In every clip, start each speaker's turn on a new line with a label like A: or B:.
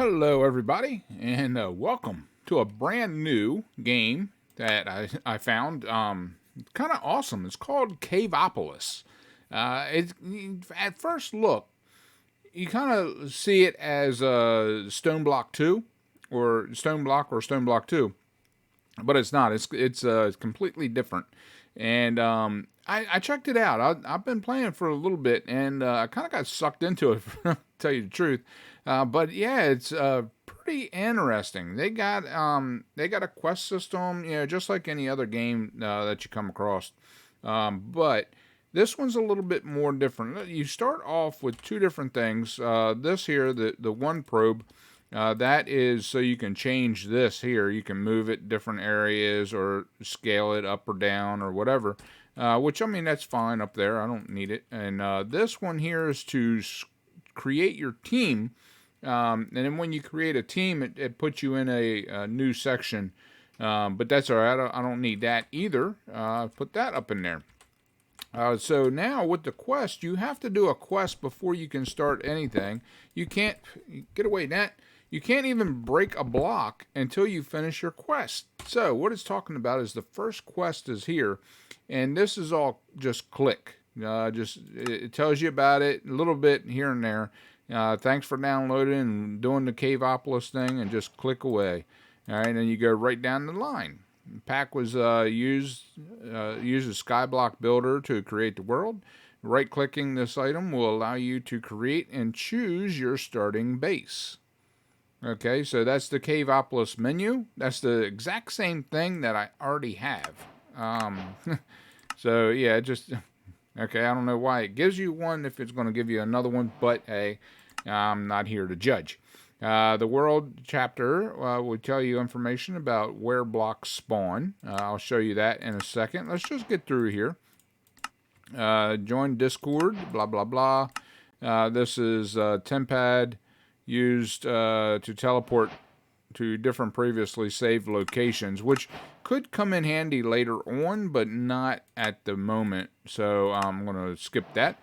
A: Hello, everybody, and welcome to a brand new game that I found. Kind of awesome. It's called Caveopolis. It's at first look, you kind of see it as Stone Block Two, or Stone Block or Stone Block Two, but it's not. It's completely different. And I checked it out. I've been playing for a little bit, and I kind of got sucked into it. To tell you the truth, but yeah, it's pretty interesting. They got a quest system, just like any other game that you come across. But this one's a little bit more different. You start off with two different things. This here, the one probe. That is so you can change this here. You can move it different areas or scale it up or down or whatever. Which, I mean, that's fine up there. I don't need it. And this one here is to create your team. And then when you create a team, it puts you in a new section. But that's all right. I don't need that either. Put that up in there. So now with the quest, you have to do a quest before you can start anything. You can't get away that. You can't even break a block until you finish your quest. So what it's talking about is the first quest is here, and this is all just click. It tells you about it a little bit here and there. Thanks for downloading and doing the Caveopolis thing, and just click away. All right, and then you go right down the line. The pack was used a Skyblock Builder to create the world. Right-clicking this item will allow you to create and choose your starting base. Okay, so that's the Caveopolis menu. That's the exact same thing that I already have. So yeah, just okay. I don't know why it gives you one if it's going to give you another one, but hey, I'm not here to judge. The world chapter will tell you information about where blocks spawn. I'll show you that in a second. Let's just get through here. Join Discord, blah, blah, blah. This is Tempad used to teleport to different previously saved locations, which could come in handy later on, but not at the moment. So I'm going to skip that.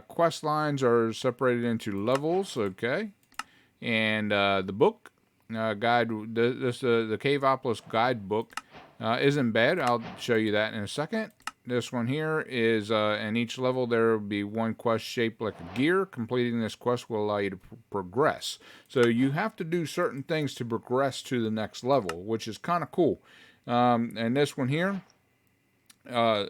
A: Quest lines are separated into levels, okay. And the book guide, the Caveopolis guidebook isn't bad. I'll show you that in a second. This one here is in each level there will be one quest shaped like a gear. Completing this quest will allow you to progress. So you have to do certain things to progress to the next level, which is kind of cool. And this one here,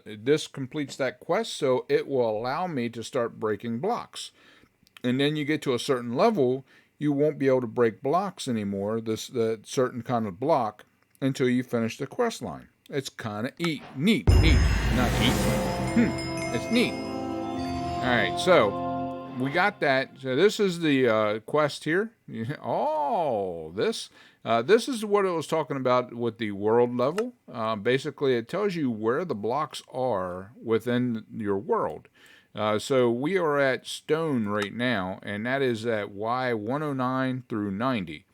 A: this completes that quest, so it will allow me to start breaking blocks. And then you get to a certain level, you won't be able to break blocks anymore, the certain kind of block, until you finish the quest line. It's kind of neat, not neat. It's neat. All right, so we got that. So this is the quest here. Oh, this is what it was talking about with the world level. Basically, it tells you where the blocks are within your world. So we are at stone right now, and that is at Y109 through 90.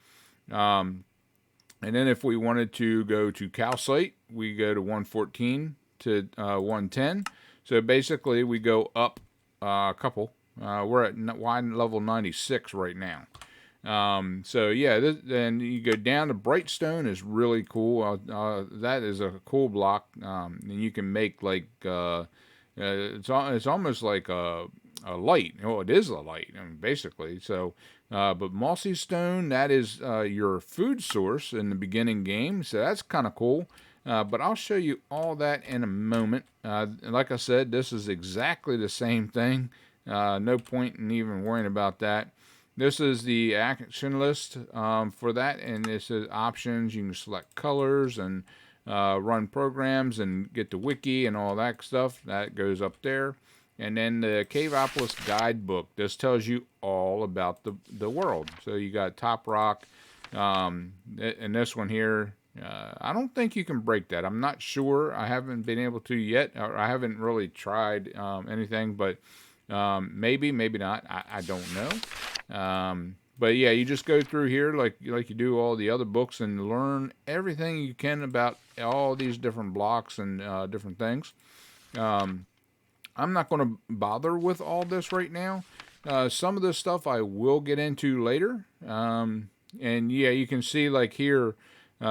A: And then if we wanted to go to calcite, we go to 114 to 110. So basically, we go up a couple. We're at Y level 96 right now. So yeah, then you go down to Brightstone is really cool. That is a cool block. And you can make like it's almost like a light. Oh, it is a light, I mean, basically. So, but Mossy Stone, that is your food source in the beginning game. So that's kind of cool. But I'll show you all that in a moment. Like I said, this is exactly the same thing. No point in even worrying about that. This is the action list for that, and this is options. You can select colors and run programs and get the wiki and all that stuff. That goes up there. And then the Caveopolis guidebook. This tells you all about the world. So you got Top Rock, and this one here. I don't think you can break that. I'm not sure. I haven't been able to yet, or I haven't really tried anything, but maybe not. I don't know. But yeah, you just go through here like you do all the other books and learn everything you can about all these different blocks and different things. I'm not going to bother with all this right now. Some of this stuff I will get into later. And yeah, you can see like here,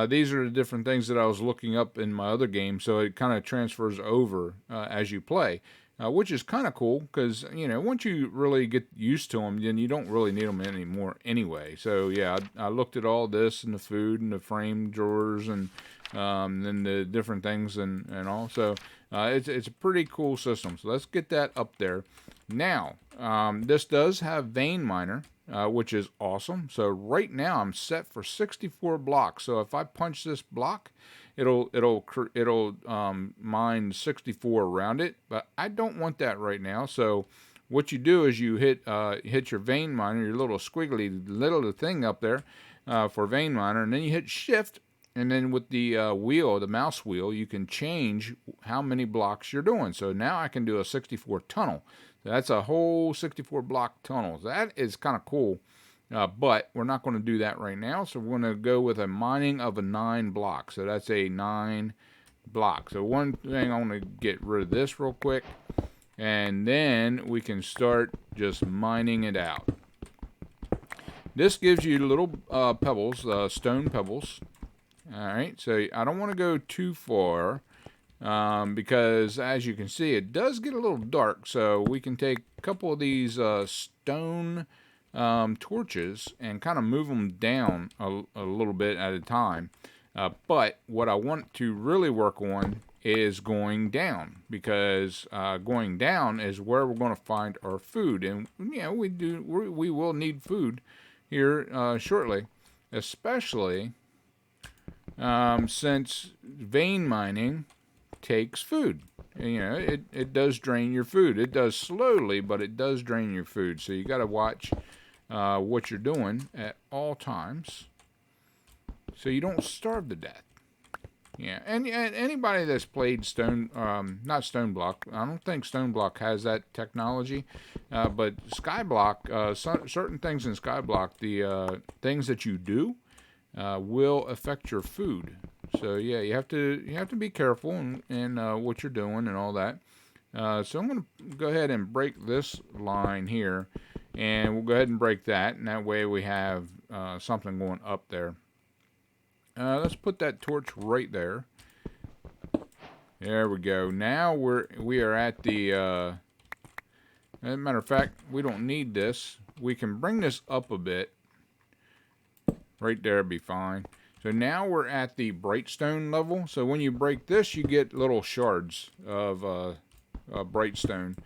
A: these are the different things that I was looking up in my other game, so it kind of transfers over as you play, which is kind of cool because, you know, once you really get used to them, then you don't really need them anymore anyway. So yeah, I looked at all this and the food and the frame drawers and then the different things and all. So it's a pretty cool system. So let's get that up there. Now, this does have vein miner, which is awesome. So right now I'm set for 64 blocks. So if I punch this block, it'll mine 64 around it. But I don't want that right now. So what you do is you hit your vein miner, your little squiggly little thing up there for vein miner, and then you hit shift. And then with the wheel, the mouse wheel, you can change how many blocks you're doing. So now I can do a 64 tunnel. So that's a whole 64 block tunnel. That is kind of cool. But we're not going to do that right now. So we're going to go with a mining of a 9 block. So that's a 9 block. So one thing, I want to get rid of this real quick. And then we can start just mining it out. This gives you little pebbles, stone pebbles. Alright, so I don't want to go too far because as you can see it does get a little dark, so we can take a couple of these stone torches and kind of move them down a little bit at a time. But what I want to really work on is going down, because going down is where we're going to find our food, and yeah, we will need food here shortly, especially since vein mining takes food. You know, it does drain your food. It does slowly, but it does drain your food. So you got to watch what you're doing at all times so you don't starve to death. Yeah, and anybody that's played not Stone Block, I don't think Stone Block has that technology, but Skyblock, certain things in Skyblock, the things that you do will affect your food. So yeah, you have to be careful in what you're doing and all that. So I'm going to go ahead and break this line here, and we'll go ahead and break that, and that way we have something going up there. Let's put that torch right there. There we go. Now we are at the. As a matter of fact, we don't need this. We can bring this up a bit. Right there would be fine. So now we're at the bright stone level. So when you break this, you get little shards of bright stone.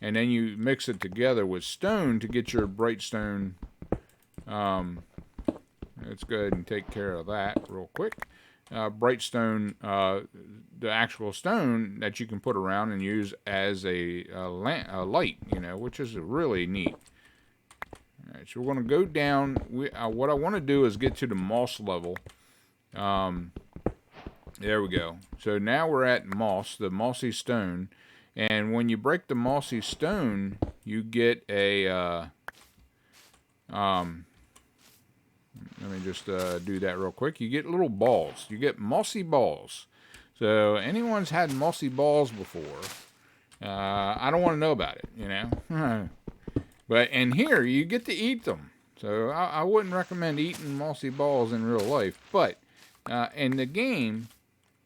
A: And then you mix it together with stone to get your bright stone. Let's go ahead and take care of that real quick. Bright stone, the actual stone that you can put around and use as a light, you know, which is really neat. Alright, so we're going to go down. What I want to do is get to the moss level. There we go. So now we're at moss, the mossy stone. And when you break the mossy stone, you get a... let me just do that real quick. You get little balls. You get mossy balls. So anyone's had mossy balls before, I don't want to know about it, you know. But in here, you get to eat them. So I wouldn't recommend eating mossy balls in real life. But in the game,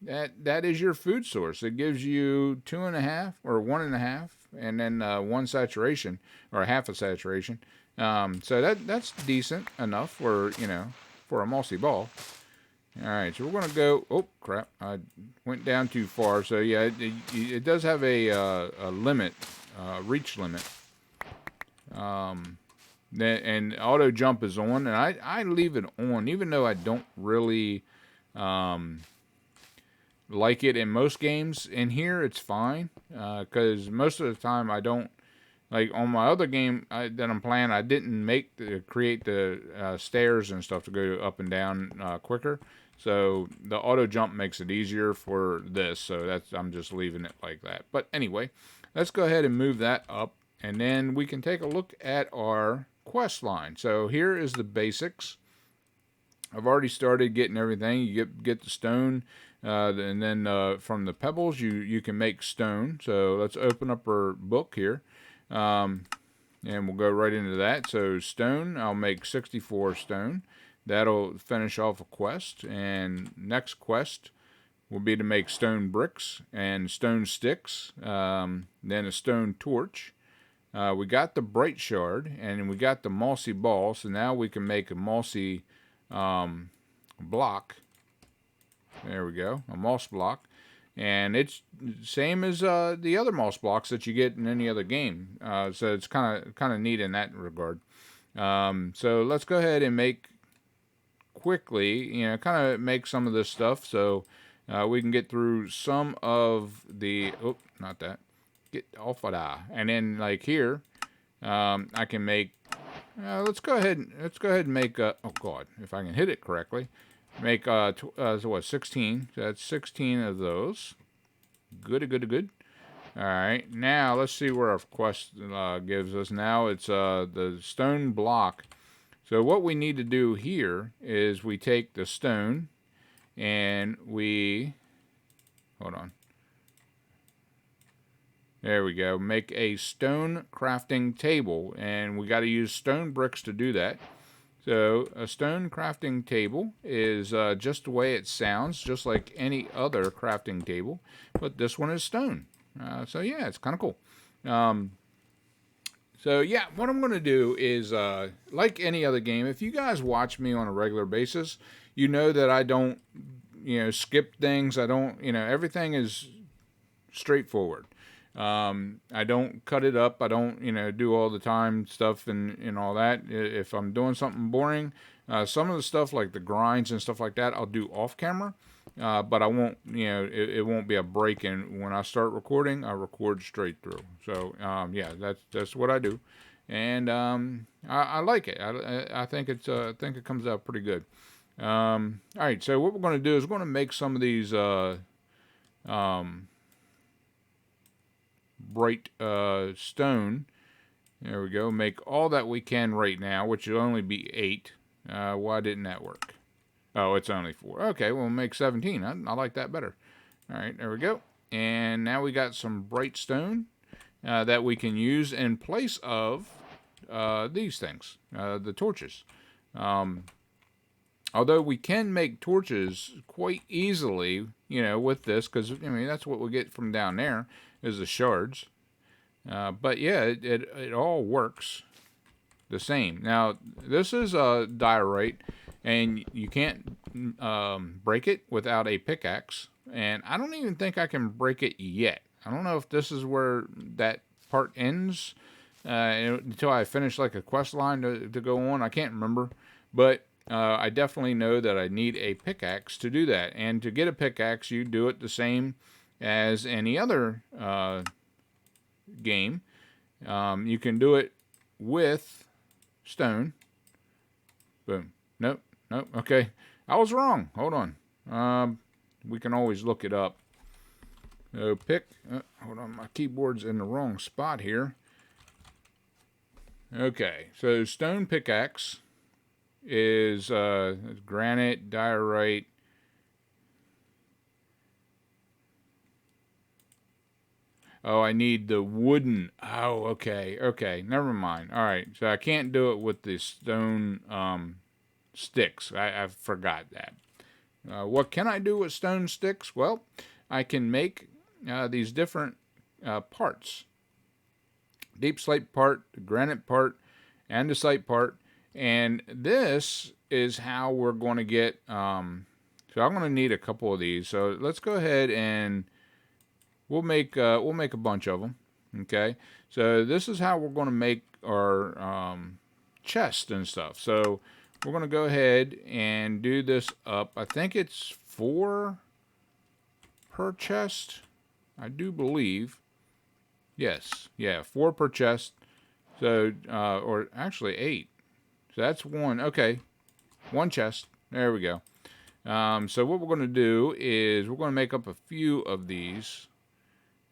A: that is your food source. It gives you 2.5 or 1.5, and then 1 saturation or half a saturation. So that's decent enough for, you know, for a mossy ball. All right, so we're gonna go. Oh crap! I went down too far. So yeah, it does have a limit, reach limit. And auto jump is on, and I leave it on, even though I don't really like it in most games. In here, it's fine, because most of the time I don't. Like on my other game that I'm playing, I didn't create the stairs and stuff to go up and down quicker. So the auto jump makes it easier for this. So I'm just leaving it like that. But anyway, let's go ahead and move that up, and then we can take a look at our quest line. So here is the basics. I've already started getting everything. You get the stone, and then from the pebbles you can make stone. So let's open up our book here. And we'll go right into that. So stone, I'll make 64 stone. That'll finish off a quest, and next quest will be to make stone bricks and stone sticks, then a stone torch. We got the bright shard, and we got the mossy ball, so now we can make a mossy block. There we go, a moss block. And it's same as the other moss blocks that you get in any other game. So it's kind of neat in that regard. So let's go ahead and make quickly, kind of make some of this stuff so we can get through some of the. Oh, not that. Get off of that. And then like here, I can make. Let's go ahead and make. Oh God, if I can hit it correctly. Make so what, 16? So that's 16 of those. Good. All right, now let's see where our quest gives us. Now it's the stone block. So what we need to do here is we take the stone and we, hold on. There we go. Make a stone crafting table, and we got to use stone bricks to do that. So a stone crafting table is just the way it sounds, just like any other crafting table, but this one is stone. So yeah, it's kind of cool. So yeah, what I'm going to do is, like any other game, if you guys watch me on a regular basis, you know that I don't, skip things. I don't, everything is straightforward. I don't cut it up. I don't, do all the time stuff and all that. If I'm doing something boring, some of the stuff like the grinds and stuff like that, I'll do off camera. But I won't, it won't be a break in. When I start recording, I record straight through. So, yeah, that's what I do. And, I like it. I think I think it comes out pretty good. All right. So what we're going to do is we're going to make some of these, bright, stone. There we go. Make all that we can right now, which will only be 8. Why didn't that work? Oh, it's only 4. Okay, we'll make 17. I like that better. All right, there we go. And now we got some bright stone that we can use in place of these things, the torches. Although we can make torches quite easily, with this, because, that's what we get from down there is the shards. But yeah, it all works the same. Now, this is a diorite, and you can't break it without a pickaxe. And I don't even think I can break it yet. I don't know if this is where that part ends until I finish like a quest line to go on. I can't remember. But I definitely know that I need a pickaxe to do that. And to get a pickaxe, you do it the same as any other game. You can do it with stone. Boom. Nope. Okay. I was wrong. Hold on. We can always look it up. So hold on. My keyboard's in the wrong spot here. Okay. So stone pickaxe is granite, diorite. Oh, I need the wooden. Oh, okay. Never mind. All right. So I can't do it with the stone sticks. I forgot that. What can I do with stone sticks? Well, I can make these different parts. Deep slate part, the granite part, and the slate part. And this is how we're going to get... so I'm going to need a couple of these. So let's go ahead and... We'll make a bunch of them, okay? So this is how we're going to make our chest and stuff. So we're going to go ahead and do this up. I think it's 4 per chest, I do believe. Yes, yeah, 4 per chest. So, or actually 8. So that's 1. Okay, 1 chest. There we go. So what we're going to do is we're going to make up a few of these.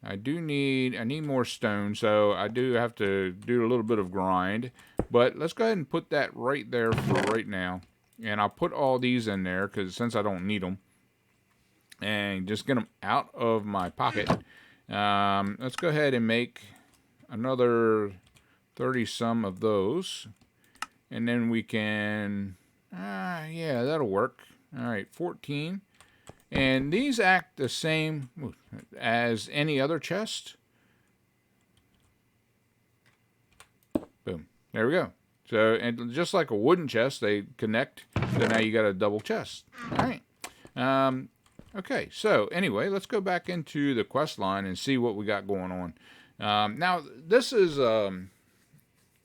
A: I need more stone, so I do have to do a little bit of grind. But let's go ahead and put that right there for right now. And I'll put all these in there, because since I don't need them. And just get them out of my pocket. Let's go ahead and make another 30 some of those. And then we can... Yeah, that'll work. All right, 14. And these act the same as any other chest. Boom. There we go. So, and just like a wooden chest, they connect. So now you got a double chest. All right. Okay, so anyway, let's go back into the quest line and see what we got going on. Now, this is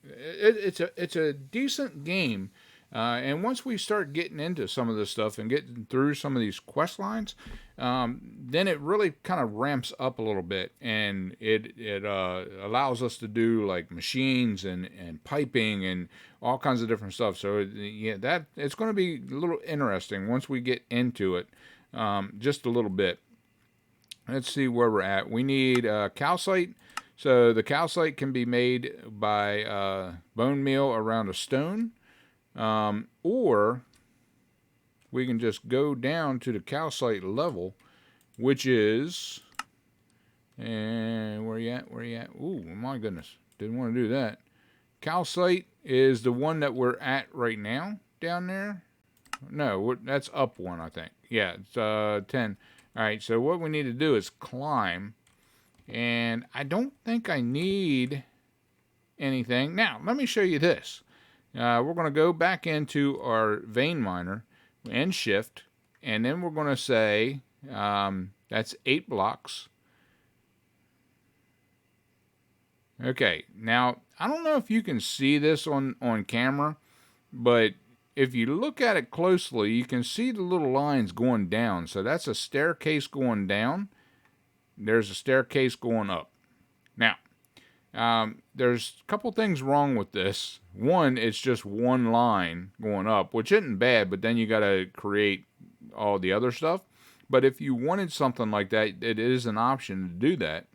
A: it's a decent game, and once we start getting into some of this stuff and getting through some of these quest lines, then it really kind of ramps up a little bit, and it allows us to do like machines and piping and all kinds of different stuff. So yeah, that it's going to be a little interesting once we get into it, just a little bit. Let's see where we're at. We need calcite. So the calcite can be made by bone meal around a stone, or we can just go down to the calcite level, which is, and where you at? Where you at? Ooh, my goodness, didn't want to do that. Calcite is the one that we're at right now down there. No, that's up one, I think. Yeah, it's 10. All right, so what we need to do is climb. And I don't think I need anything. Now, let me show you this. We're going to go back into our vein miner and shift. And then we're going to say that's 8 blocks. Okay, now, I don't know if you can see this on camera. But if you look at it closely, you can see the little lines going down. So that's a staircase going down. There's a staircase going up. Now, there's a couple things wrong with this. One, it's just one line going up, which isn't bad, but then you got to create all the other stuff. But if you wanted something like that, it is an option to do that,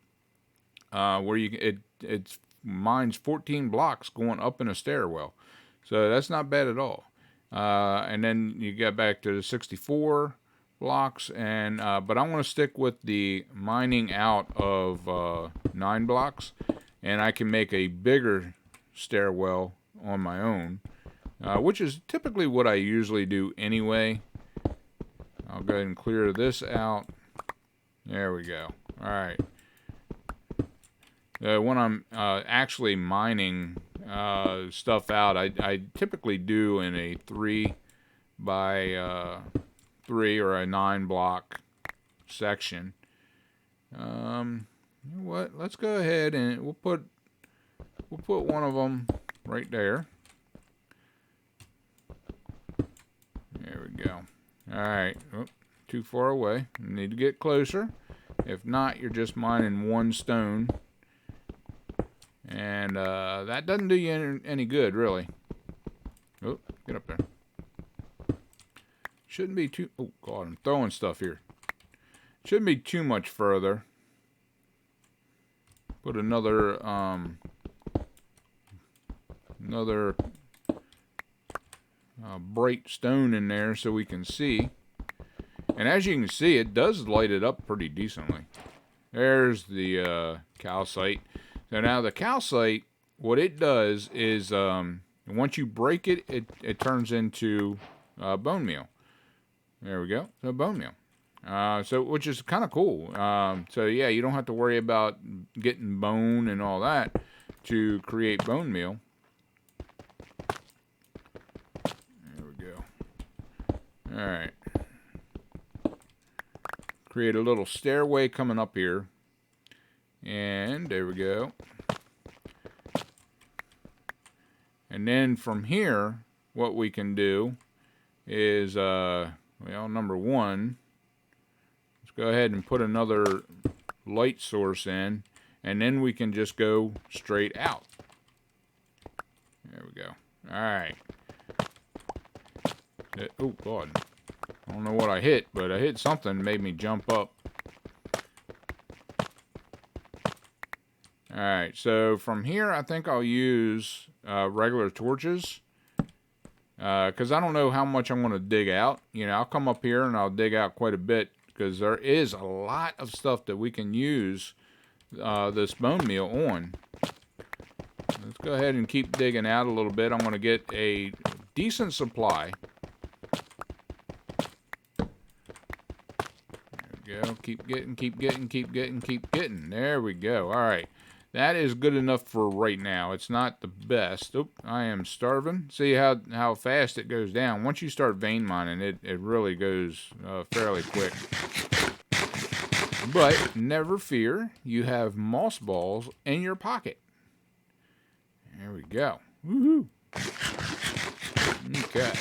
A: where it mines 14 blocks going up in a stairwell. So that's not bad at all. And then you get back to the 64 blocks, and but I want to stick with the mining out of 9 blocks, and I can make a bigger stairwell on my own, which is typically what I usually do anyway. I'll go ahead and clear this out. There we go. All right. When I'm actually mining stuff out, I typically do in a 3 by 3 or a 9 block section. You know what? Let's go ahead and we'll put one of them right there. There we go. All right. Oh, too far away. You need to get closer. If not, you're just mining one stone, and that doesn't do you any good, really. Oh, get up there. Shouldn't be too... Oh, God, I'm throwing stuff here. Shouldn't be too much further. Put another bright stone in there so we can see. And as you can see, it does light it up pretty decently. There's the calcite. So now the calcite, what it does is once you break it, it turns into bone meal. There we go. So bone meal. So which is kind of cool. So yeah, you don't have to worry about getting bone and all that to create bone meal. There we go. All right. Create a little stairway coming up here. And there we go. And then from here, what we can do is, well, number one, let's go ahead and put another light source in, and then we can just go straight out. There we go. All right. Oh, God. I don't know what I hit, but I hit something that made me jump up. Alright, so from here, I think I'll use regular torches. Because I don't know how much I'm going to dig out. You know, I'll come up here and I'll dig out quite a bit. Because there is a lot of stuff that we can use this bone meal on. Let's go ahead and keep digging out a little bit. I'm going to get a decent supply. go. Keep getting, keep getting, keep getting, keep getting. There we go. All right. That is good enough for right now. It's not the best. Oop, I am starving. See how fast it goes down. Once you start vein mining, it really goes fairly quick. But never fear, you have moss balls in your pocket. There we go. Woohoo! Okay.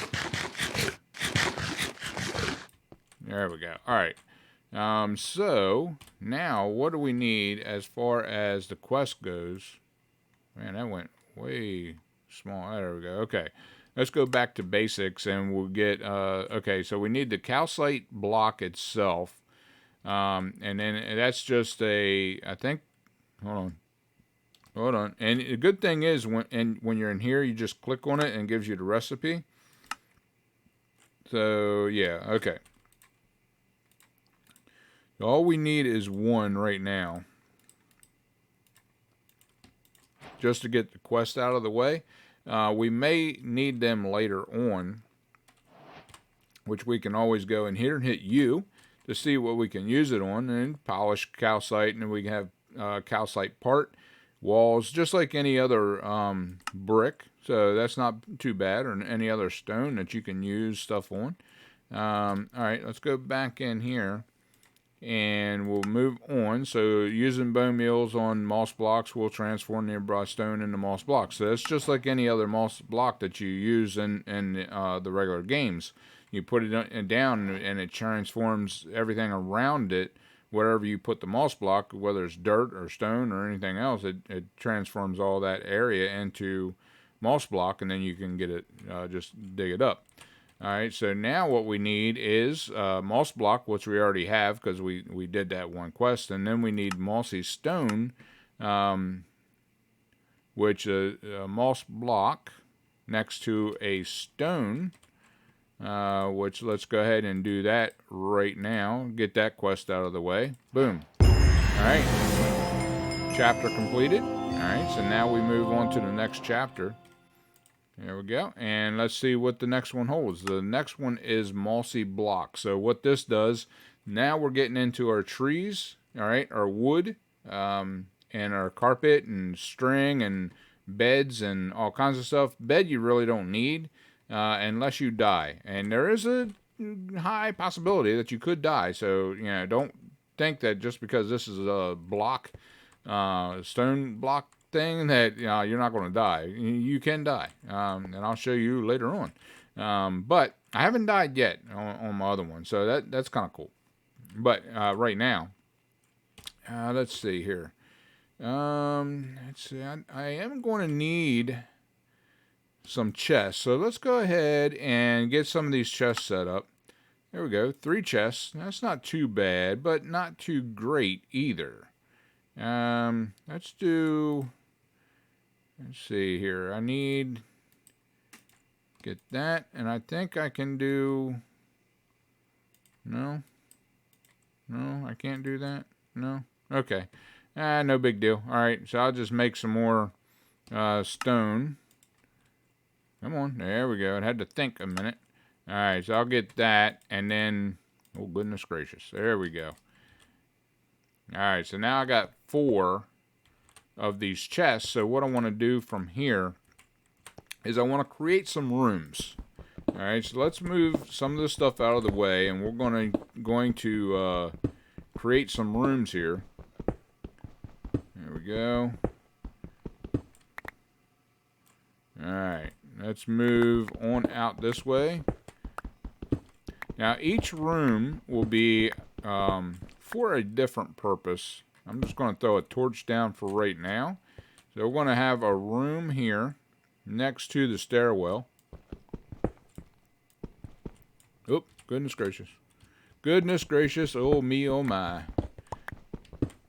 A: There we go. All right. So now what do we need as far as the quest goes? Man, that went way small. There we go. Okay. Let's go back to basics and we'll get, okay, so we need the calcite block itself. And then that's just I think, hold on. And the good thing is when you're in here, you just click on it and it gives you the recipe. So yeah, okay. All we need is one right now, just to get the quest out of the way. We may need them later on, which we can always go in here and hit U to see what we can use it on, and polish calcite, and then we can have calcite part walls, just like any other brick. So that's not too bad, or any other stone that you can use stuff on. All right, let's go back in here. And we'll move on. So using bone meals on moss blocks will transform nearby stone into moss blocks. So that's just like any other moss block that you use in the regular games. You put it down and it transforms everything around it. Wherever you put the moss block, whether it's dirt or stone or anything else, it transforms all that area into moss block, and then you can get it, just dig it up. All right, so now what we need is moss block, which we already have because we did that one quest, and then we need mossy stone, which a moss block next to a stone, which let's go ahead and do that right now. Get that quest out of the way. Boom. All right, chapter completed. All right, so now we move on to the next chapter. There we go. And let's see what the next one holds. The next one is mossy block. So what this does, now we're getting into our trees, all right, our wood, and our carpet and string and beds and all kinds of stuff. Bed you really don't need unless you die. And there is a high possibility that you could die. So, don't think that just because this is a block, stone block thing that you're not going to die. You can die, and I'll show you later on. But I haven't died yet on my other one, so that's kind of cool. But right now, let's see here. Let's see. I am going to need some chests, so let's go ahead and get some of these chests set up. There we go. 3 chests. That's not too bad, but not too great either. Let's see here. I need get that, and I think I can do. No, I can't do that. No, okay. No big deal. All right, so I'll just make some more stone. Come on, there we go. It had to think a minute. All right, so I'll get that, and then oh goodness gracious, there we go. All right, so now I got 4 of these chests. So what I want to do from here is I want to create some rooms. All right, so let's move some of this stuff out of the way, and we're going to create some rooms here. There we go. All right, let's move on out this way. Now each room will be for a different purpose. I'm just going to throw a torch down for right now. So we're going to have a room here next to the stairwell. Oh, goodness gracious. Goodness gracious, oh me, oh my.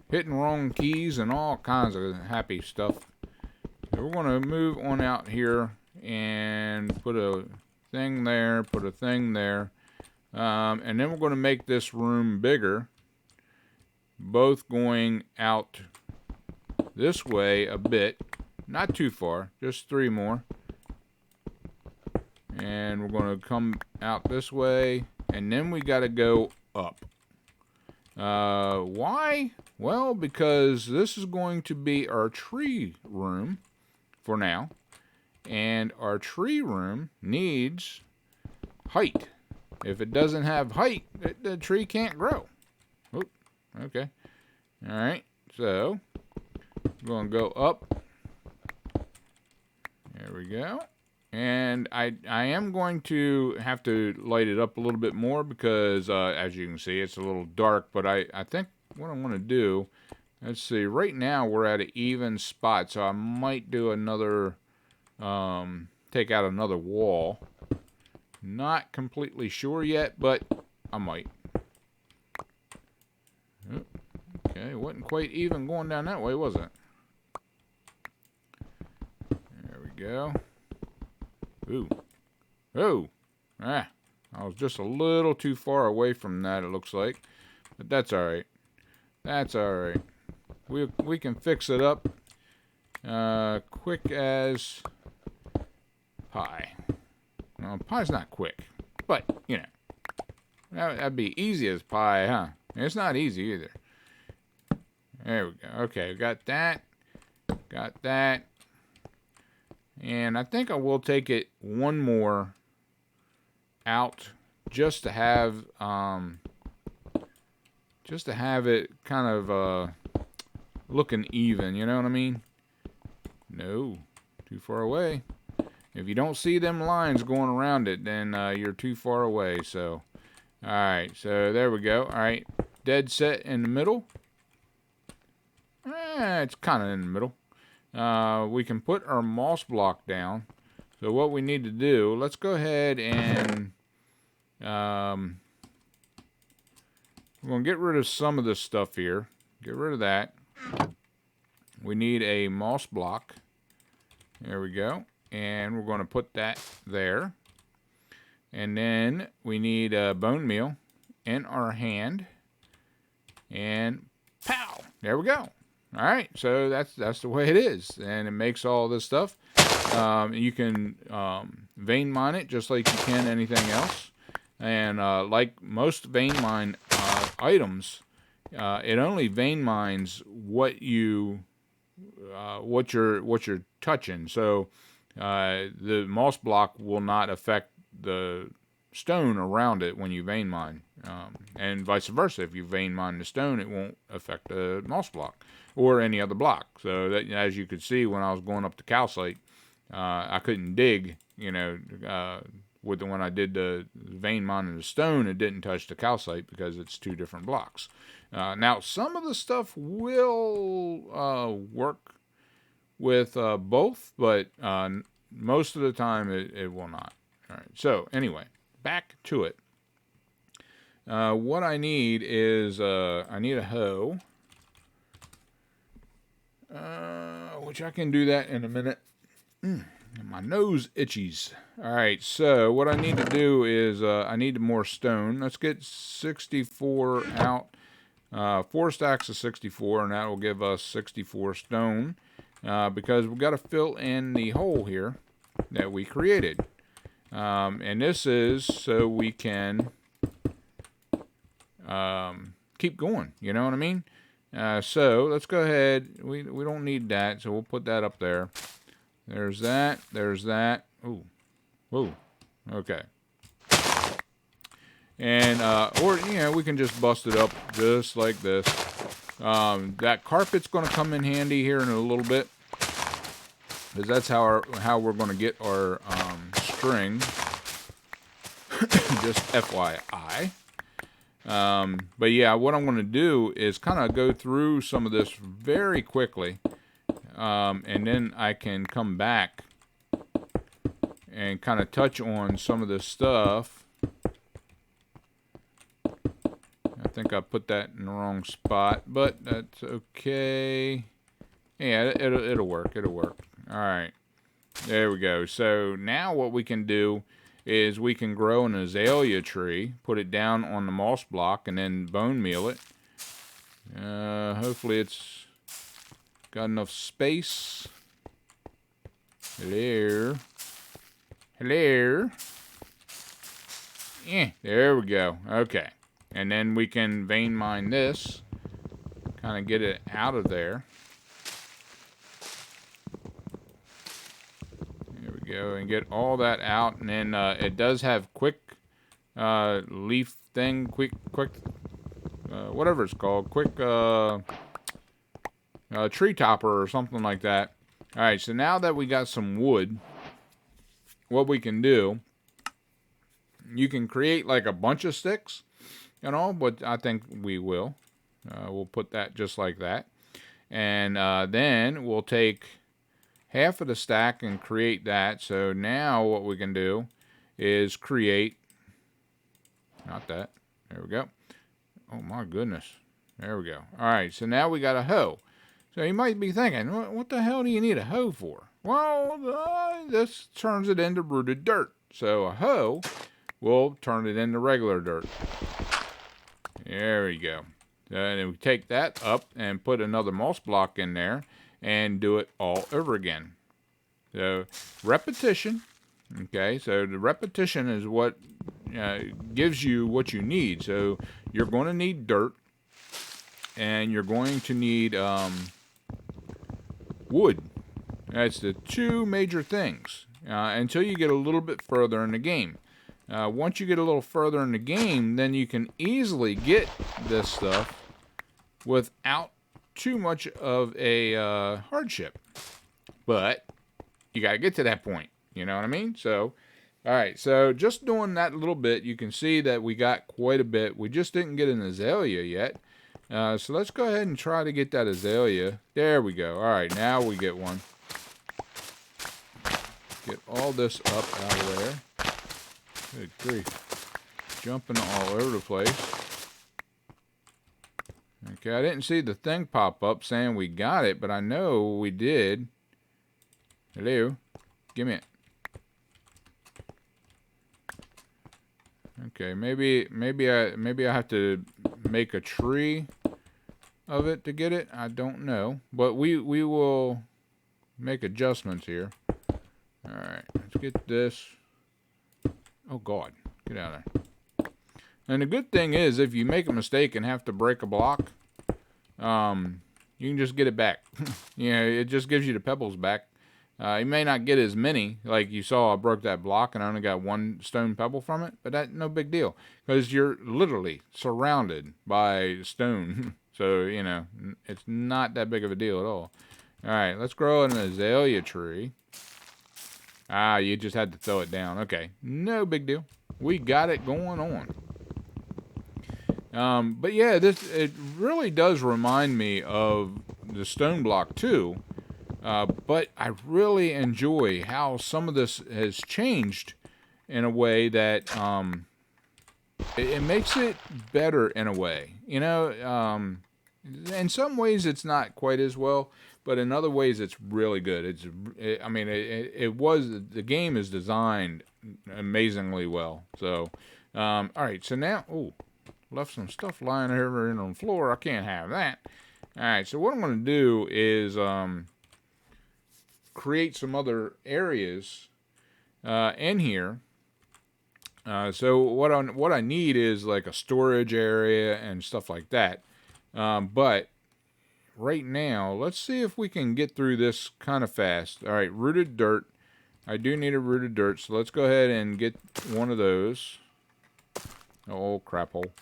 A: Hitting wrong keys and all kinds of happy stuff. So we're going to move on out here and put a thing there, put a thing there. And then we're going to make this room bigger. Both going out this way a bit, not too far, just 3 more. And we're going to come out this way, and then we got to go up. Why? Well, because this is going to be our tree room for now. And our tree room needs height. If it doesn't have height, the tree can't grow. Oop, okay. All right. So, we're going to go up. There we go. And I am going to have to light it up a little bit more because, as you can see, it's a little dark. But I think what I'm going to do, let's see, right now we're at an even spot. So I might do another, take out another wall. Not completely sure yet, but I might. Okay, it wasn't quite even going down that way, was it? There we go. Ooh. Oh. Ah. I was just a little too far away from that, it looks like. But that's alright. That's alright. We can fix it up quick as pie. Well, pie's not quick. But, you know. That'd be easy as pie, huh? It's not easy either. There we go. Okay, we got that. Got that. And I think I will take it one more out just to have it kind of looking even, you know what I mean? No, too far away. If you don't see them lines going around it, then you're too far away. So, all right, so there we go. All right, dead set in the middle. It's kind of in the middle. We can put our moss block down. So what we need to do, let's go ahead and we're going to get rid of some of this stuff here. Get rid of that. We need a moss block. There we go. And we're going to put that there. And then we need a bone meal in our hand. And pow! There we go. All right, so that's the way it is, and it makes all this stuff. You can vein mine it just like you can anything else, and like most vein mine items, it only vein mines what you're touching. So the moss block will not affect the stone around it when you vein mine, and vice versa. If you vein mine the stone, it won't affect the moss block or any other block. So that, as you could see when I was going up the calcite, I couldn't dig, you know, when I did the vein mine in the stone, it didn't touch the calcite because it's two different blocks. Now some of the stuff will work with both, but most of the time it will not. All right, so anyway, back to it. What I need is I need a hoe, which I can do that in a minute. My nose itches. All right, so what I need to do is I need more stone. Let's get 64 out. 4 stacks of 64, and that will give us 64 stone because we've got to fill in the hole here that we created. And this is so we can keep going, you know what I mean? So let's go ahead. We don't need that, so we'll put that up there. There's that. There's that. Ooh. Whoa. Okay. And, or, you know, we can just bust it up just like this. That carpet's going to come in handy here in a little bit, because that's how we're going to get our string. Just FYI. But yeah, what I'm going to do is kind of go through some of this very quickly, and then I can come back and kind of touch on some of this stuff. I think I put that in the wrong spot, but that's okay. Yeah, it'll work. It'll work. All right, there we go. So now what we can do is we can grow an azalea tree, put it down on the moss block, and then bone meal it. Hopefully it's got enough space. Hello. Hello. Yeah, there we go. Okay. And then we can vein mine this, kind of get it out of there. There we go, and get all that out. And then it does have quick leaf thing, quick, whatever it's called, quick tree topper or something like that. All right, so now that we got some wood, what we can do, you can create like a bunch of sticks, you know, but I think we will. We'll put that just like that. And then we'll take half of the stack and create that. So now what we can do is create, not that, there we go. Oh my goodness, there we go. All right, so now we got a hoe. So you might be thinking, what the hell do you need a hoe for? Well, this turns it into rooted dirt. So a hoe will turn it into regular dirt. There we go. Then we take that up and put another moss block in there and do it all over again. So repetition. Okay, so the repetition is what gives you what you need. So you're going to need dirt, and you're going to need wood. That's the two major things until you get a little bit further in the game. Once you get a little further in the game, then you can easily get this stuff without too much of a hardship. But you got to get to that point. You know what I mean? So, all right. So just doing that little bit, you can see that we got quite a bit. We just didn't get an azalea yet. So let's go ahead and try to get that azalea. There we go. All right. Now we get one. Get all this up out of there. Good grief. Jumping all over the place. Okay, I didn't see the thing pop up saying we got it, but I know we did. Hello? Give me it. Okay, maybe I have to make a tree of it to get it. I don't know, but we will make adjustments here. All right, let's get this. Oh God, get out of there. And the good thing is, if you make a mistake and have to break a block, you can just get it back. You know, it just gives you the pebbles back. You may not get as many, like you saw I broke that block and I only got one stone pebble from it, but that's no big deal, because you're literally surrounded by stone. So, you know, it's not that big of a deal at all. All right, let's grow an azalea tree. Ah, you just had to throw it down. Okay, no big deal. We got it going on. But yeah, it really does remind me of the stone block too. But I really enjoy how some of this has changed in a way that it makes it better in a way. You know, in some ways it's not quite as well, but in other ways it's really good. The game is designed amazingly well. So, all right. So now, left some stuff lying over on the floor. I can't have that. All right. So what I'm going to do is create some other areas in here. So what I need is like a storage area and stuff like that. But right now, let's see if we can get through this kind of fast. All right, rooted dirt. I do need a rooted dirt, so let's go ahead and get one of those. Oh, crap hole.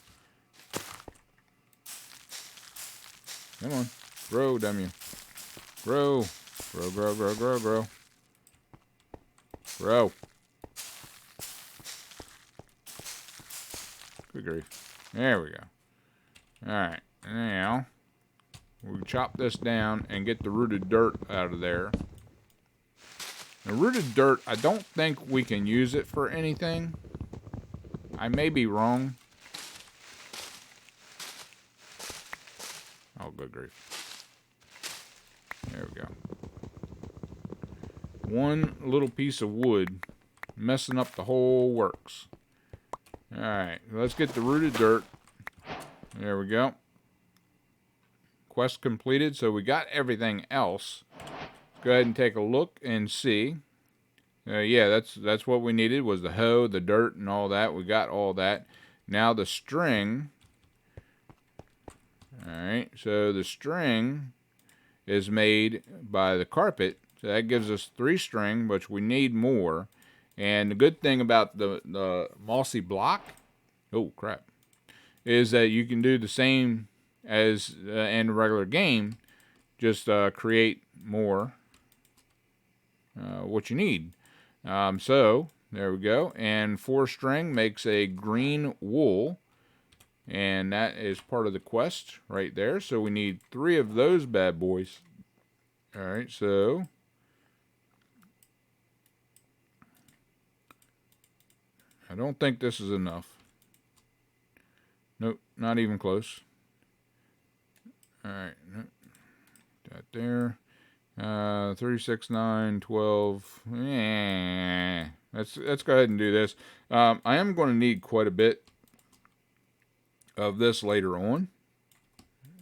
A: Come on. Grow, damn you. Grow. Grow, grow, grow, grow, grow. Grow. Good grief. There we go. Alright, now we chop this down and get the rooted dirt out of there. The rooted dirt, I don't think we can use it for anything. I may be wrong. Oh, good grief. There we go. One little piece of wood messing up the whole works. Alright, let's get the rooted dirt. There we go. Quest completed, so we got everything else. Let's go ahead and take a look and see. Yeah, that's what we needed, was the hoe, the dirt, and all that. We got all that. Now the string. All right, so the string is made by the carpet. So that gives us 3 string, which we need more. And the good thing about the mossy block, oh crap, is that you can do the same as in a regular game. Just create more what you need. So there we go. And 4 string makes a green wool. And that is part of the quest right there. So we need 3 of those bad boys. All right, so I don't think this is enough. Nope, not even close. All right, nope. That there. 3, 6, 9, 12. Let's go ahead and do this. I am going to need quite a bit of this later on.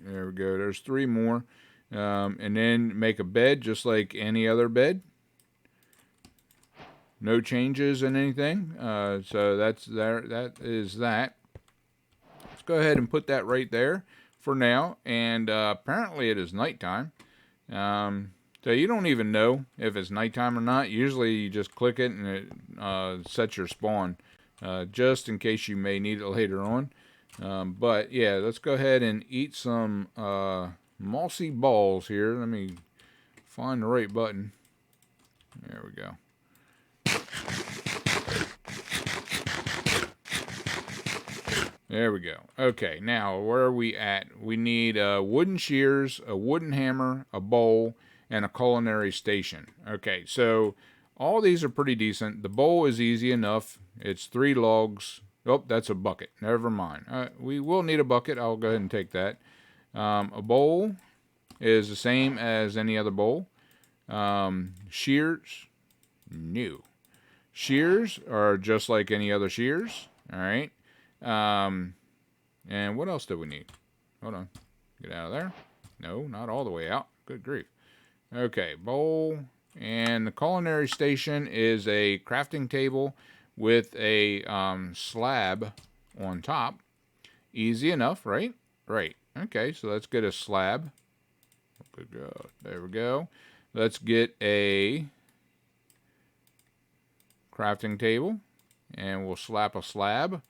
A: There we go. There's 3 more. And then make a bed just like any other bed. No changes in anything. So that's there. That is that. Let's go ahead and put that right there for now. And apparently it is nighttime. So you don't even know if it's nighttime or not. Usually you just click it and it sets your spawn, just in case you may need it later on. But yeah, let's go ahead and eat some mossy balls here. Let me find the right button. There we go. There we go. Okay, now where are we at? We need wooden shears, a wooden hammer, a bowl, and a culinary station. Okay, so all these are pretty decent. The bowl is easy enough. It's 3 logs. Oh, that's a bucket. Never mind. We will need a bucket. I'll go ahead and take that. A bowl is the same as any other bowl. Shears, new. Shears are just like any other shears. All right. And what else do we need? Hold on. Get out of there. No, not all the way out. Good grief. Okay, bowl. And the culinary station is a crafting table with a slab on top. Easy enough, right? Right. Okay, so let's get a slab. Good God. There we go. Let's get a crafting table. And we'll slap a slab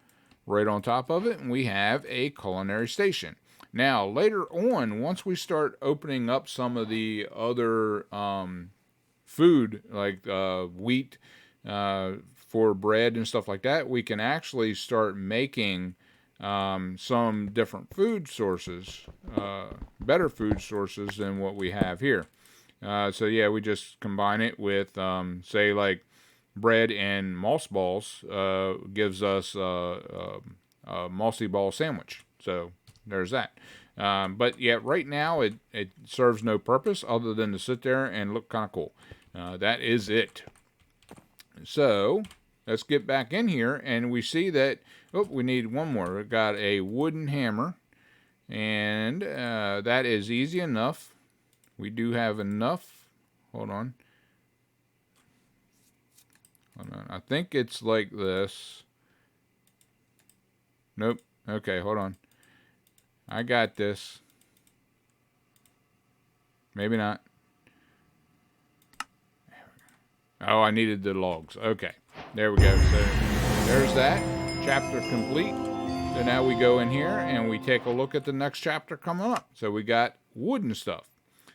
A: right on top of it, and we have a culinary station. Now, later on, once we start opening up some of the other food, like wheat for bread and stuff like that, we can actually start making some different food sources, better food sources than what we have here. So yeah, we just combine it with, say, like bread and moss balls gives us a mossy ball sandwich. So there's that. But yeah, right now it serves no purpose other than to sit there and look kind of cool. That is it. So let's get back in here, and we see that, oh, we need one more. We've got a wooden hammer, and that is easy enough. We do have enough. Hold on. I think it's like this. Nope. Okay, hold on. I got this. Maybe not. Oh, I needed the logs. Okay. There we go. So there's that. Chapter complete. So now we go in here and we take a look at the next chapter coming up. So we got wooden stuff.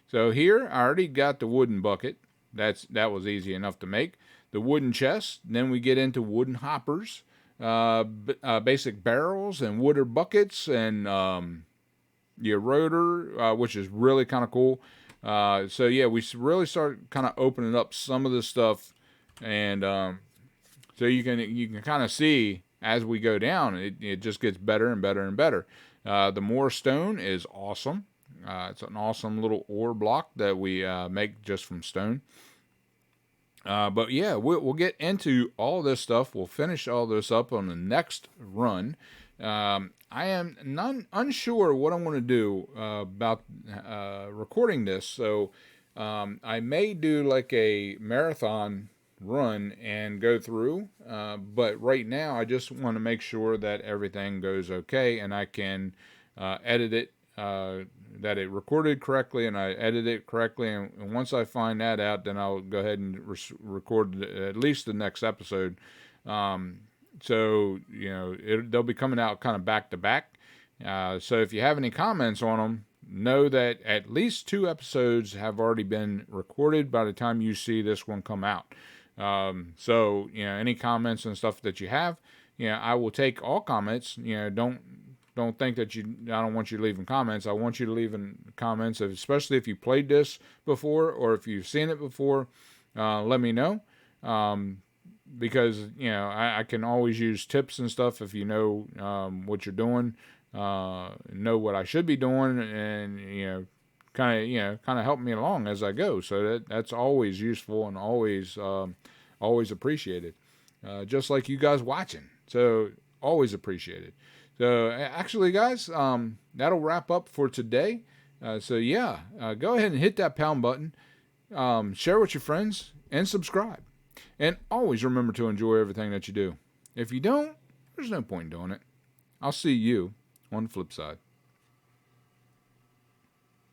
A: So here I already got the wooden bucket. That was easy enough to make. The wooden chest. Then we get into wooden hoppers, basic barrels and wooden buckets, and your rotor, which is really kind of cool. So yeah, we really start kind of opening up some of this stuff, and so you can kind of see as we go down, it just gets better and better and better. The more stone is awesome. It's an awesome little ore block that we make just from stone. But yeah, we'll get into all this stuff. We'll finish all this up on the next run. I am unsure what I'm going to do about recording this, so I may do like a marathon run and go through, but right now I just want to make sure that everything goes okay and I can edit it that it recorded correctly and I edited it correctly. And once I find that out, then I'll go ahead and record at least the next episode. So they'll be coming out kind of back to back. So if you have any comments on them, know that at least 2 episodes have already been recorded by the time you see this one come out. So any comments and stuff that you have, I will take all comments. Don't think that I don't want you leaving comments. I want you to leave in comments, especially if you played this before or if you've seen it before. Let me know. Because I can always use tips and stuff if you know what you're doing, know what I should be doing, and kind of help me along as I go. So that's always useful and always appreciated. Just like you guys watching, so always appreciated. So actually, guys, that'll wrap up for today. Go ahead and hit that pound button, share with your friends, and subscribe. And always remember to enjoy everything that you do. If you don't, there's no point in doing it. I'll see you on the flip side.